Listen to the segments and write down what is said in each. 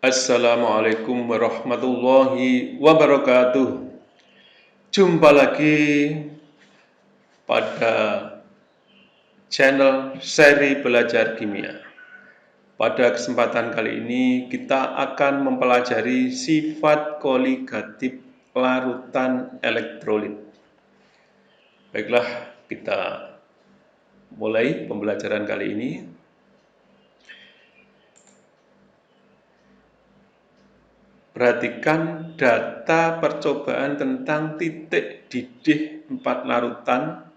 Assalamualaikum warahmatullahi wabarakatuh. Jumpa lagi pada channel seri belajar kimia. Pada kesempatan kali ini kita akan mempelajari sifat koligatif larutan elektrolit. Baiklah, kita mulai pembelajaran kali ini. Perhatikan data percobaan tentang titik didih 4 larutan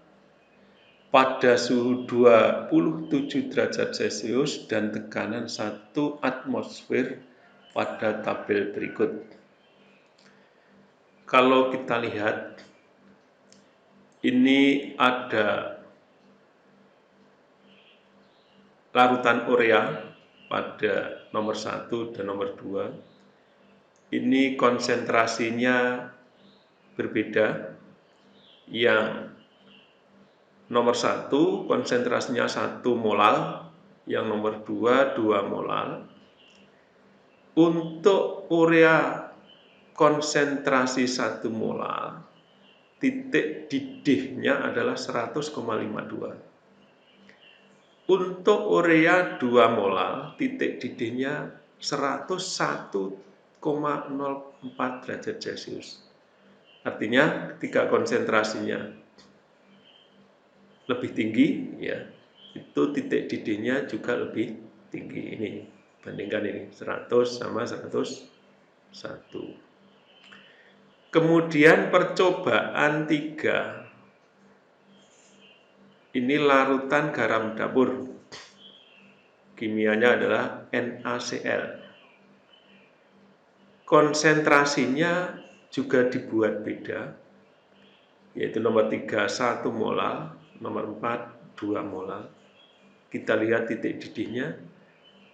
pada suhu 27 derajat Celcius dan tekanan 1 atmosfer pada tabel berikut. Kalau kita lihat, ini ada larutan urea pada nomor 1 dan nomor 2. Ini konsentrasinya berbeda. Yang nomor 1 konsentrasinya 1 molal, yang nomor 2 2 molal. Untuk urea konsentrasi 1 molal, titik didihnya adalah 100,52. Untuk urea 2 molal, titik didihnya 101,04 derajat Celcius. Artinya ketika konsentrasinya lebih tinggi, ya, itu titik didihnya juga lebih tinggi. Ini bandingkan ini 100 sama 101. Kemudian percobaan 3. Ini larutan garam dapur. Kimianya adalah NaCl. Konsentrasinya juga dibuat beda, yaitu nomor 3 1 molal, nomor 4 2 molal. Kita lihat titik didihnya.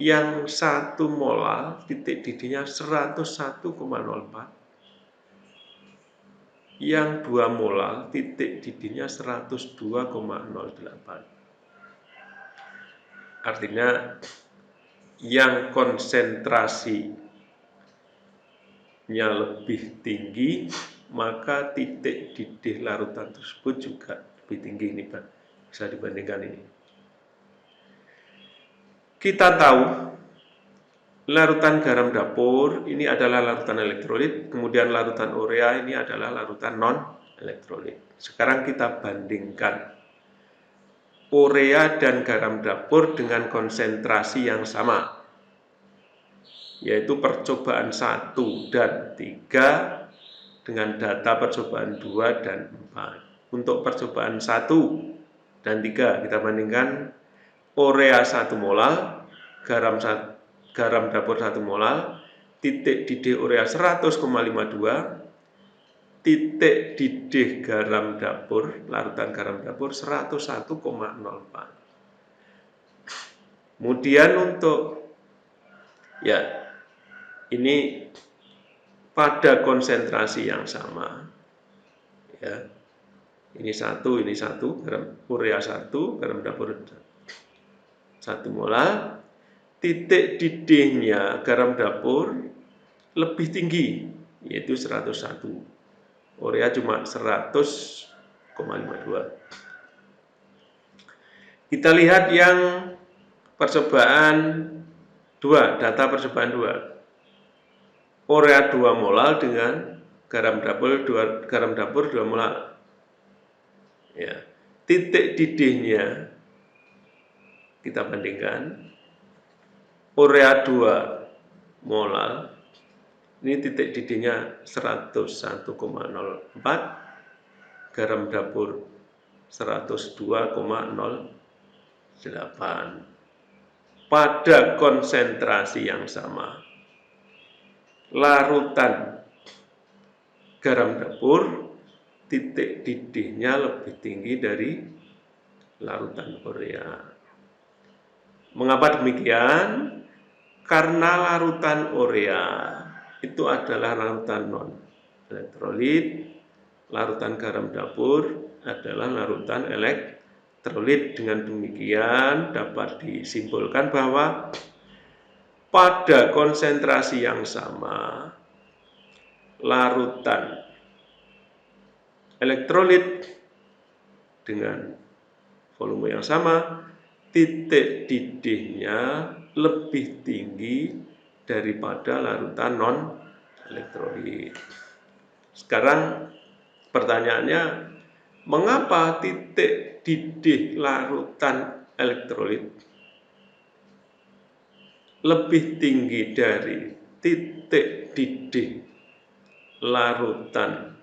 Yang 1 molal titik didihnya 101,04. Yang 2 molal titik didihnya 102,08. Artinya yang konsentrasinya lebih tinggi, maka titik didih larutan tersebut juga lebih tinggi. Ini Pak, bisa dibandingkan ini. Kita tahu larutan garam dapur ini adalah larutan elektrolit, kemudian larutan urea ini adalah larutan non-elektrolit. Sekarang kita bandingkan urea dan garam dapur dengan konsentrasi yang sama, yaitu percobaan 1 dan 3 dengan data percobaan 2 dan 4. Untuk percobaan 1 dan 3 kita bandingkan urea 1 molal, garam dapur 1 molal, titik didih urea 100,52, titik didih garam dapur, larutan garam dapur 101,04. Kemudian untuk, ya, ini pada konsentrasi yang sama, ya, ini 1, urea 1, garam dapur 1 molal, titik didihnya garam dapur lebih tinggi, yaitu 101. Urea cuma 100,52. Kita lihat yang percobaan 2, data percobaan 2. Urea 2 molal dengan garam dapur 2 molal. Ya, titik didihnya kita bandingkan. Urea 2 molal, ini titik didihnya 101,04, garam dapur 102,08. Pada konsentrasi yang sama, larutan garam dapur titik didihnya lebih tinggi dari larutan urea. Mengapa demikian? Karena larutan urea itu adalah larutan non-elektrolit, larutan garam dapur adalah larutan elektrolit. Dengan demikian dapat disimpulkan bahwa pada konsentrasi yang sama, larutan elektrolit dengan volume yang sama, titik didihnya lebih tinggi daripada larutan non-elektrolit. Sekarang pertanyaannya, mengapa titik didih larutan elektrolit lebih tinggi dari titik didih larutan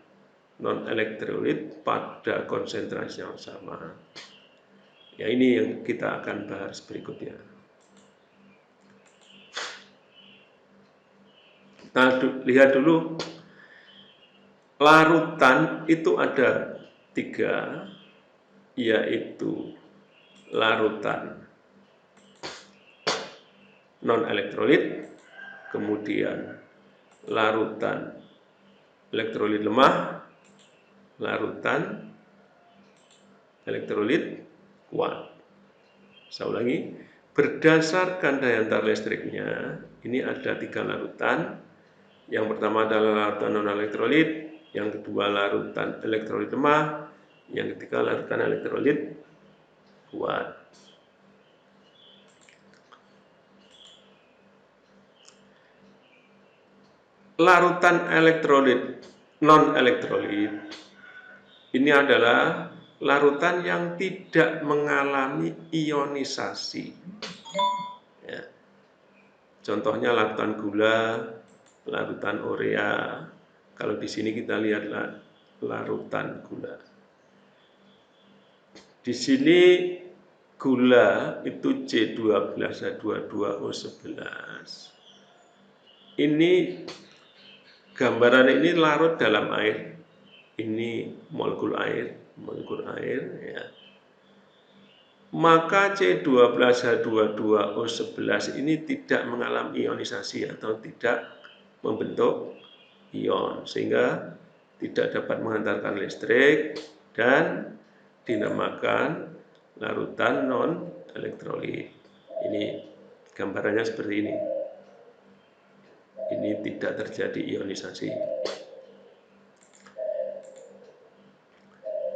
non-elektrolit pada konsentrasi yang sama? Ya, ini yang kita akan bahas berikutnya. Nah, lihat dulu, larutan itu ada 3, yaitu larutan non-elektrolit, kemudian larutan elektrolit lemah, larutan elektrolit kuat. Saya ulangi, berdasarkan daya antar listriknya, ini ada 3 larutan. Yang pertama adalah larutan non-elektrolit, yang kedua larutan elektrolit lemah, yang ketiga larutan elektrolit kuat. Larutan elektrolit non-elektrolit ini adalah larutan yang tidak mengalami ionisasi. Ya. Contohnya larutan gula, larutan urea. Kalau di sini kita lihat larutan gula. Di sini gula itu C12H22O11. Ini gambaran ini larut dalam air. Ini molekul air ya. Maka C12H22O11 ini tidak mengalami ionisasi atau tidak membentuk ion, sehingga tidak dapat menghantarkan listrik dan dinamakan larutan non-elektrolit. Ini gambarannya seperti ini. Ini tidak terjadi ionisasi.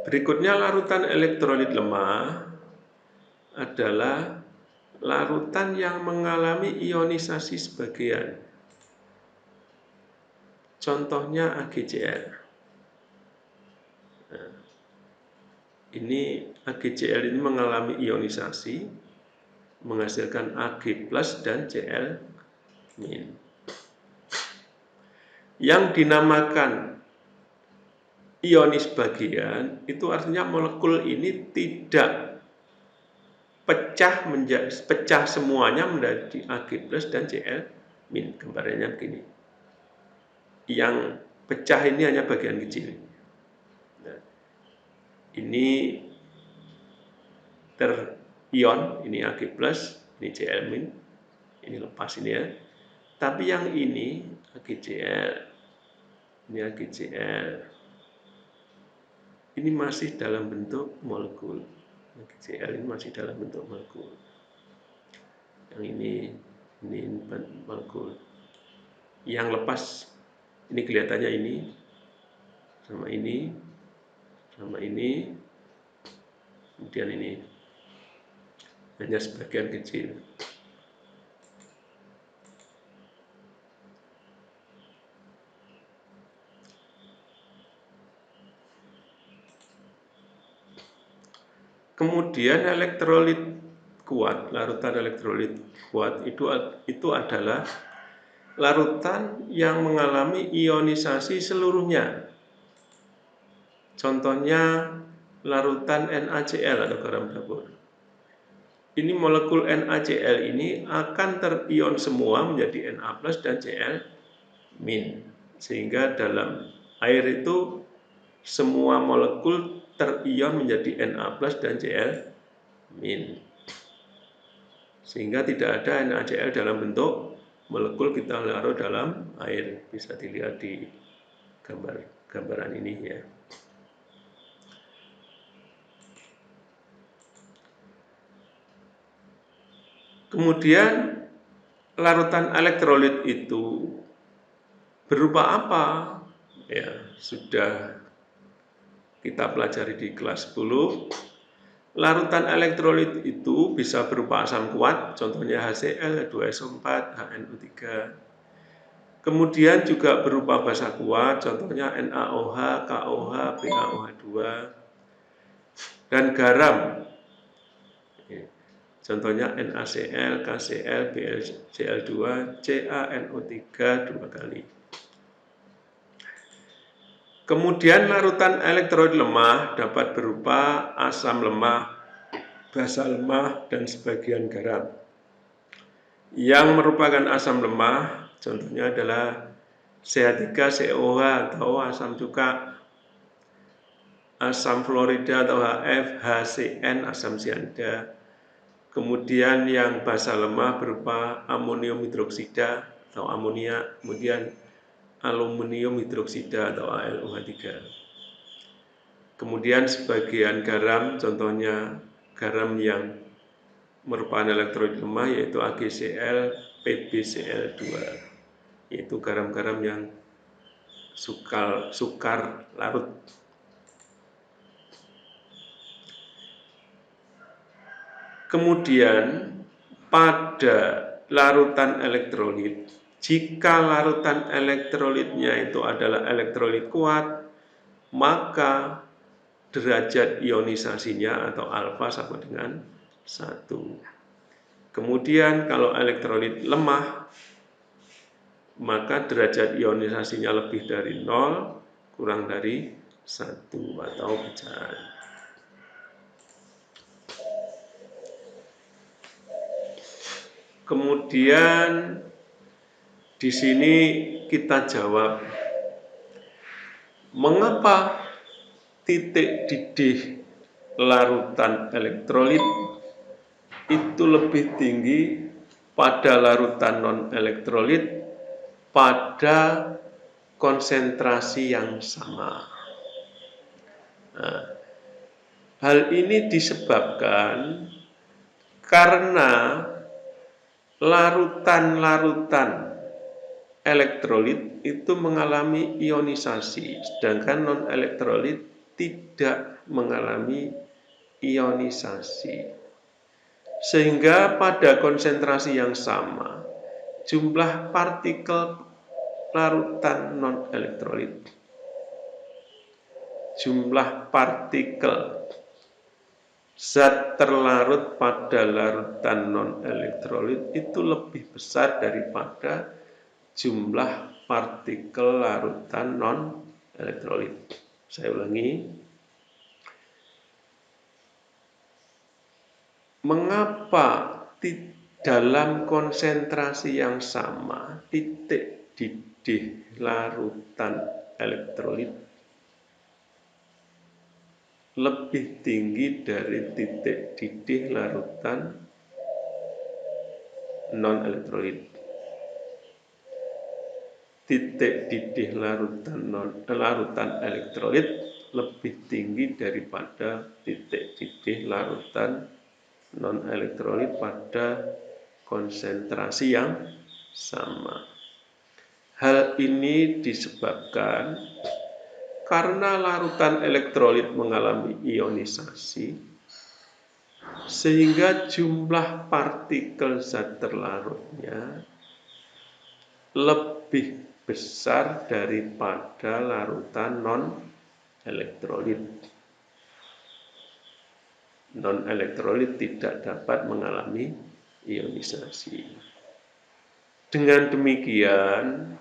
Berikutnya larutan elektrolit lemah adalah larutan yang mengalami ionisasi sebagian. Contohnya AgCl. Nah, ini AgCl ini mengalami ionisasi, menghasilkan Ag+ dan Cl-. Yang dinamakan ionis bagian itu artinya molekul ini tidak pecah semuanya menjadi Ag+ dan Cl-. Gambarnya begini. Yang pecah ini hanya bagian kecil. Nah, ini terion, ini Ag+, ini Cl-, ini lepas ini ya. Tapi yang ini AgCl, ini AgCl, ini masih dalam bentuk molekul. AgCl ini masih dalam bentuk molekul. Yang ini molekul. Yang lepas, ini kelihatannya ini, sama ini, kemudian ini, hanya sebagian kecil. Kemudian elektrolit kuat, larutan elektrolit kuat itu adalah larutan yang mengalami ionisasi seluruhnya. Contohnya larutan NaCl atau garam dapur. Ini molekul NaCl ini akan terion semua menjadi Na+ dan Cl-. Sehingga dalam air itu semua molekul terion menjadi Na+ dan Cl-. Sehingga tidak ada NaCl dalam bentuk molekul kita larut dalam air. Bisa dilihat di gambaran ini ya. Kemudian larutan elektrolit itu berupa apa? Ya, sudah kita pelajari di kelas 10. Larutan elektrolit itu bisa berupa asam kuat, contohnya HCl, H2SO4, HNO3. Kemudian juga berupa basa kuat, contohnya NaOH, KOH, BaOH2. Dan garam, contohnya NaCl, KCl, BlCl2, CaNO3 dua kali. Kemudian larutan elektrolit lemah dapat berupa asam lemah, basa lemah, dan sebagian garam. Yang merupakan asam lemah, contohnya adalah CH3COH atau asam cuka, asam fluorida atau HF, HCN, asam sianida. Kemudian yang basa lemah berupa amonium hidroksida atau amonia, kemudian aluminium hidroksida atau AlOH3. Kemudian sebagian garam, contohnya garam yang merupakan elektrolit lemah yaitu AgCl, PbCl2, yaitu garam-garam yang sukar larut. Kemudian pada larutan elektrolit, jika larutan elektrolitnya itu adalah elektrolit kuat, maka derajat ionisasinya atau alfa sama dengan 1. Kemudian kalau elektrolit lemah, maka derajat ionisasinya lebih dari 0, kurang dari 1 atau pecahan. Kemudian di sini kita jawab, mengapa titik didih larutan elektrolit itu lebih tinggi pada larutan non-elektrolit pada konsentrasi yang sama. Nah, hal ini disebabkan karena larutan-larutan elektrolit itu mengalami ionisasi, sedangkan non-elektrolit tidak mengalami ionisasi. Sehingga pada konsentrasi yang sama, jumlah partikel larutan non-elektrolit, jumlah partikel zat terlarut pada larutan non-elektrolit itu lebih besar daripada jumlah partikel larutan non-elektrolit. Saya ulangi. Mengapa dalam konsentrasi yang sama titik didih larutan elektrolit lebih tinggi dari titik didih larutan non-elektrolit? Titik didih larutan elektrolit lebih tinggi daripada titik didih larutan non-elektrolit pada konsentrasi yang sama. Hal ini disebabkan karena larutan elektrolit mengalami ionisasi, sehingga jumlah partikel zat terlarutnya lebih besar daripada larutan non-elektrolit. Non-elektrolit tidak dapat mengalami ionisasi. Dengan demikian,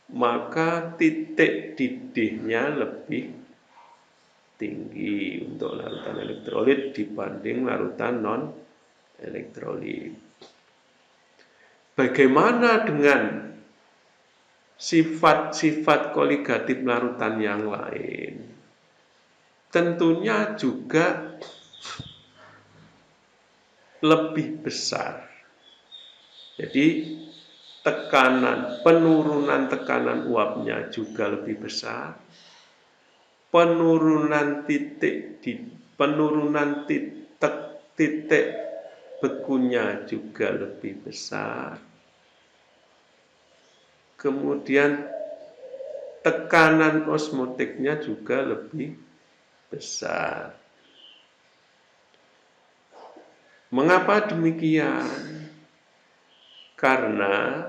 maka titik didihnya lebih tinggi untuk larutan elektrolit dibanding larutan non-elektrolit. Bagaimana dengan sifat-sifat koligatif larutan yang lain? Tentunya juga lebih besar. Jadi penurunan tekanan uapnya juga lebih besar. Penurunan titik bekunya juga lebih besar. kemudian tekanan osmotiknya juga lebih besar. Mengapa demikian? Karena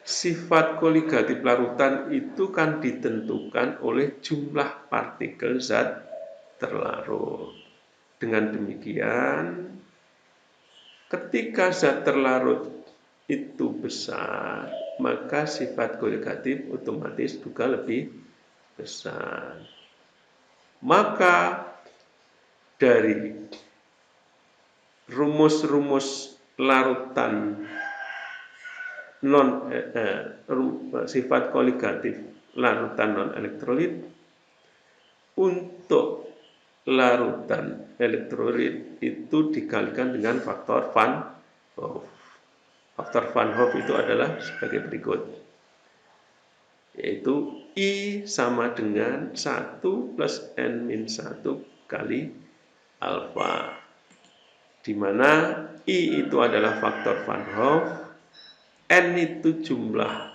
sifat koligatif larutan itu kan ditentukan oleh jumlah partikel zat terlarut. Dengan demikian, ketika zat terlarut itu besar, maka sifat koligatif otomatis juga lebih besar. Maka dari rumus-rumus larutan sifat koligatif larutan non elektrolit, untuk larutan elektrolit itu dikalikan dengan faktor Van Hoff. Faktor Van Hoff itu adalah sebagai berikut, yaitu I sama dengan 1 plus N-1 kali alfa, di mana I itu adalah faktor Van Hoff, N itu jumlah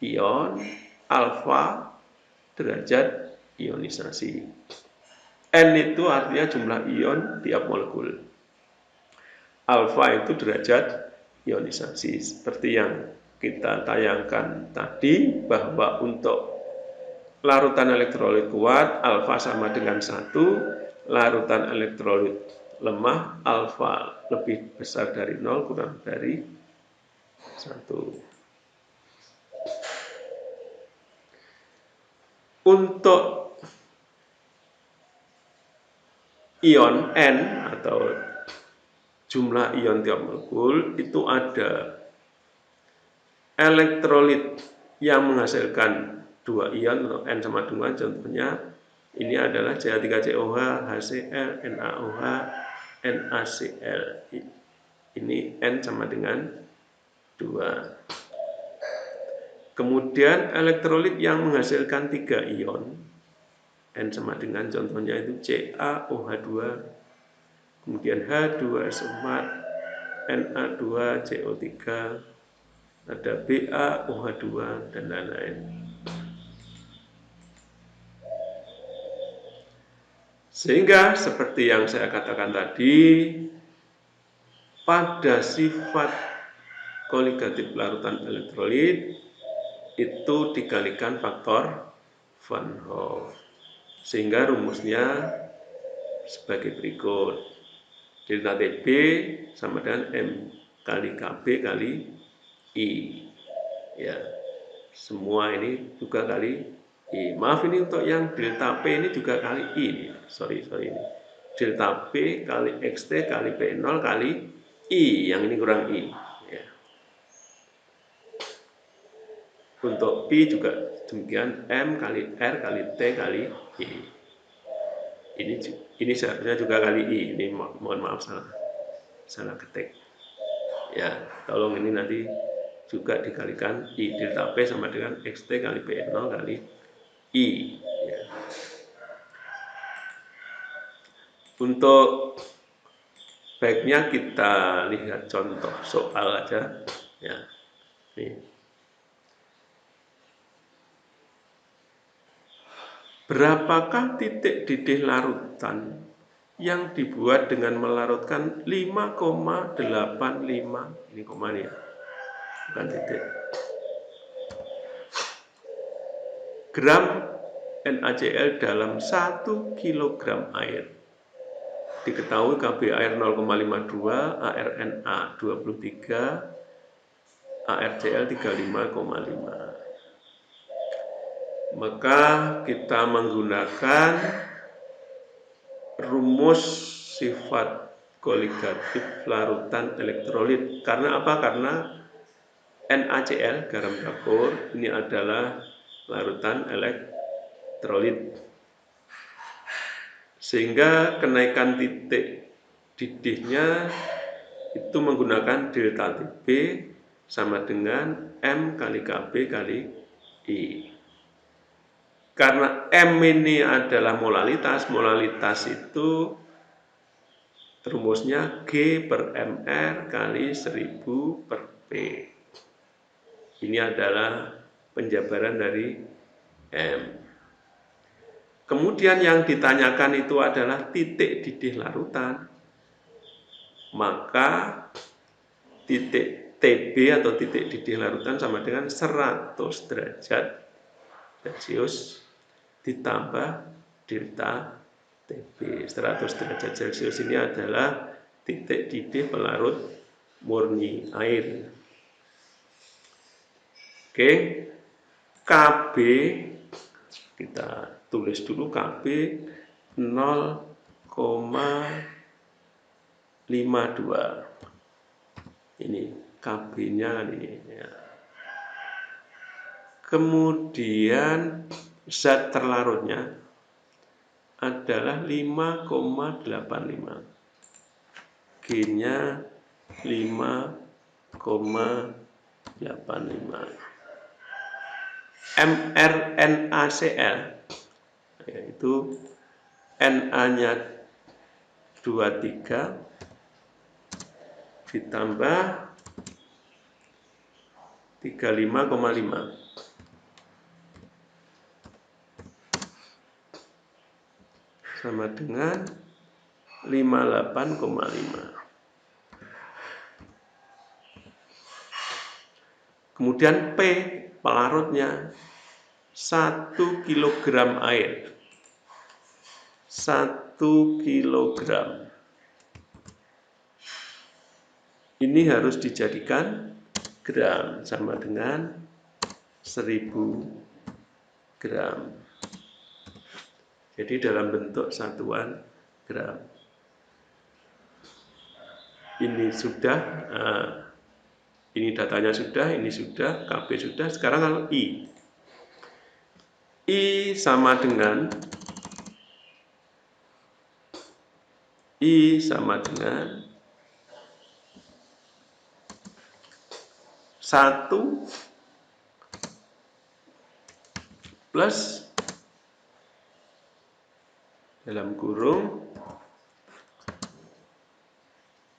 ion, alfa derajat ionisasi. N itu artinya jumlah ion tiap molekul. Alfa itu derajat ionisasi. Seperti yang kita tayangkan tadi, bahwa untuk larutan elektrolit kuat, alfa sama dengan 1, larutan elektrolit lemah, alfa lebih besar dari 0 kurang dari 1. Untuk ion N atau jumlah ion tiap molekul itu ada elektrolit yang menghasilkan 2 ion atau N sama 2, contohnya ini adalah CH3COH, HCl, NaOH, NaCl. Ini N sama dengan 2. Kemudian elektrolit yang menghasilkan 3 ion, N sama dengan contohnya itu CaOH2, kemudian H2SO4, Na2CO3, ada BaOH2 dan lain-lain. Sehingga seperti yang saya katakan tadi, pada sifat koligatif larutan elektrolit itu dikalikan faktor Van Hoff. Sehingga rumusnya sebagai berikut. Delta TB sama dengan M kali KB kali I. Ya, semua ini juga kali I. Maaf, ini untuk yang delta P ini juga kali I. Sorry ini. Delta P kali XT kali P0 kali I. Yang ini kurang I. Ya. Untuk P juga demikian, M kali R kali T kali I. Ini seharusnya juga kali I. Ini mohon maaf salah ketik. Ya, tolong ini nanti juga dikalikan I. Delta P sama dengan XT kali P0 kali I. Ya. Untuk baiknya kita lihat contoh soal aja. Ya, nih. Berapakah titik didih larutan yang dibuat dengan melarutkan 5,85, ini koma nih ya, bukan titik, gram NaCl dalam 1 kg air. Diketahui Kb air 0,52, ArNa 23, ArCl 35,5. Maka kita menggunakan rumus sifat koligatif larutan elektrolit. Karena apa? Karena NaCl, garam dapur, ini adalah larutan elektrolit. Sehingga kenaikan titik didihnya itu menggunakan delta TB sama dengan M kali KB kali I. Karena M ini adalah molalitas itu rumusnya G per MR kali 1000 per P. Ini adalah penjabaran dari M. Kemudian yang ditanyakan itu adalah titik didih larutan. Maka titik TB atau titik didih larutan sama dengan 100 derajat Celcius ditambah delta TB. 100 derajat Celcius ini adalah titik didih pelarut murni air. Oke, KB kita tulis dulu KB 0,52. Ini KB-nya ini ya. Kemudian zat terlarutnya adalah 5,85. G-nya 5,85. mRNaCl yaitu Na-nya 23 ditambah 35,5 sama dengan 58,5. Kemudian P pelarutnya 1 kg air. 1 kg. Ini harus dijadikan gram sama dengan 1000 gram. Jadi dalam bentuk satuan gram. Ini sudah, ini datanya sudah, ini sudah, KB sudah. Sekarang I. I sama dengan 1 plus dalam kurung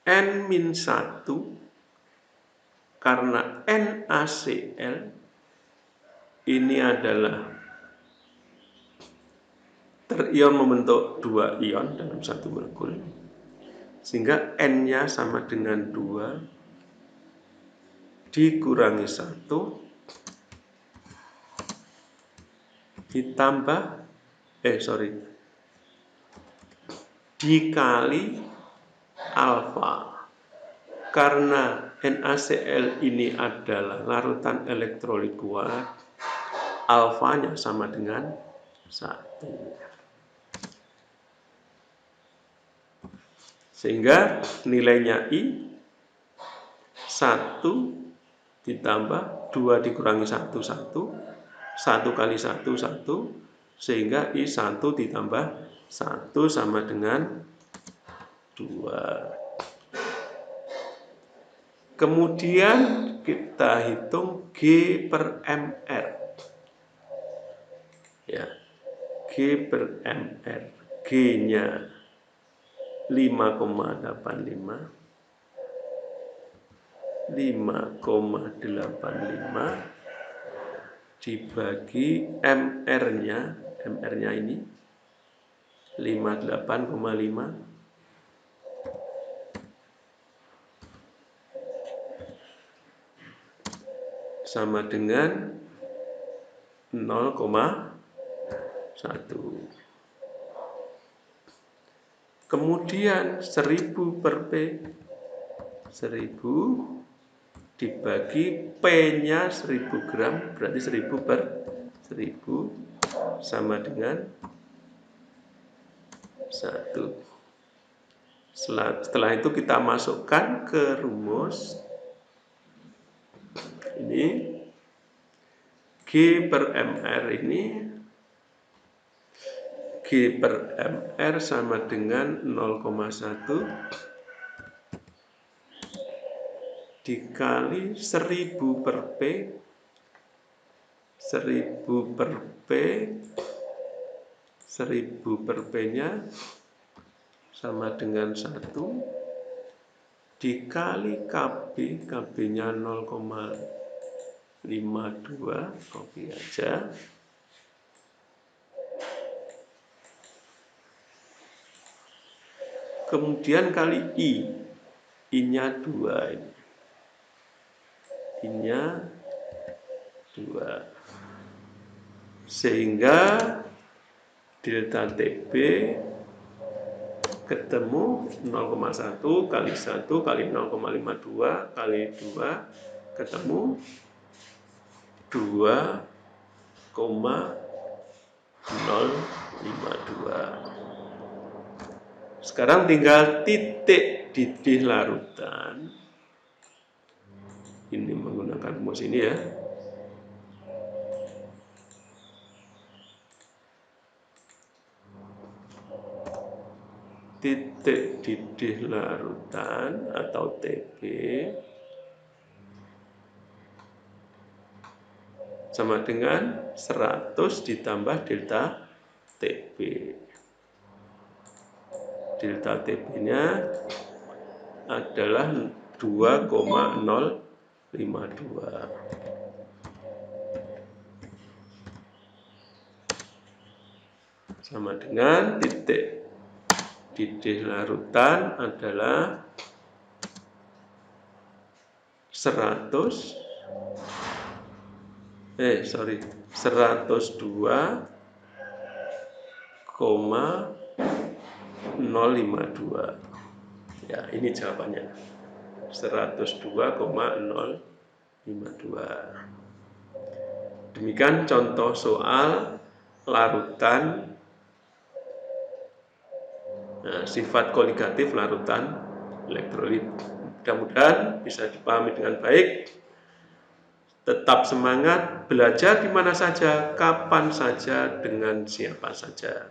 N-1 karena NaCl ini adalah terion membentuk 2 ion dalam satu molekul, sehingga N-nya sama dengan 2 dikurangi 1 ditambah dikali alfa. Karena NaCl ini adalah larutan elektrolit kuat, alfanya sama dengan 1. Sehingga nilainya I 1 ditambah 2 dikurangi 1, 1 kali 1, 1, sehingga I 1 ditambah 1 sama dengan 2. Kemudian kita hitung G per Mr. Ya, G per Mr. G-nya 5,85 dibagi MR-nya ini 58,5 sama dengan 0,1. Kemudian 1000 per P, 1000 dibagi P-nya 1000 gram, berarti 1000 per 1000 sama dengan 1. Setelah itu kita masukkan ke rumus. Ini G per Mr ini G per Mr sama dengan 0,1 dikali 1000 per P, 1000 per P, 1000 per P-nya sama dengan 1 dikali KB, KB-nya 0,5 52, copy aja. Kemudian kali I-nya 2 ini. I-nya 2. Sehingga delta TB ketemu 0,1 kali 1 kali 0,52 kali 2 ketemu 2,052. Sekarang tinggal titik didih larutan. Ini menggunakan rumus ini ya. Titik didih larutan atau TB sama dengan 100 ditambah delta TB. Delta TB-nya adalah 2,052. Sama dengan titik didih larutan adalah 102,052. Ya, ini jawabannya. 102,052. Demikian contoh soal larutan, sifat koligatif larutan elektrolit. Mudah-mudahan bisa dipahami dengan baik. Tetap semangat, belajar di mana saja, kapan saja, dengan siapa saja.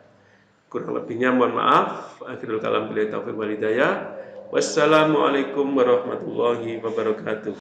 Kurang lebihnya mohon maaf. Akhirul kalam billahi taufiq wal hidayah. Wassalamualaikum warahmatullahi wabarakatuh.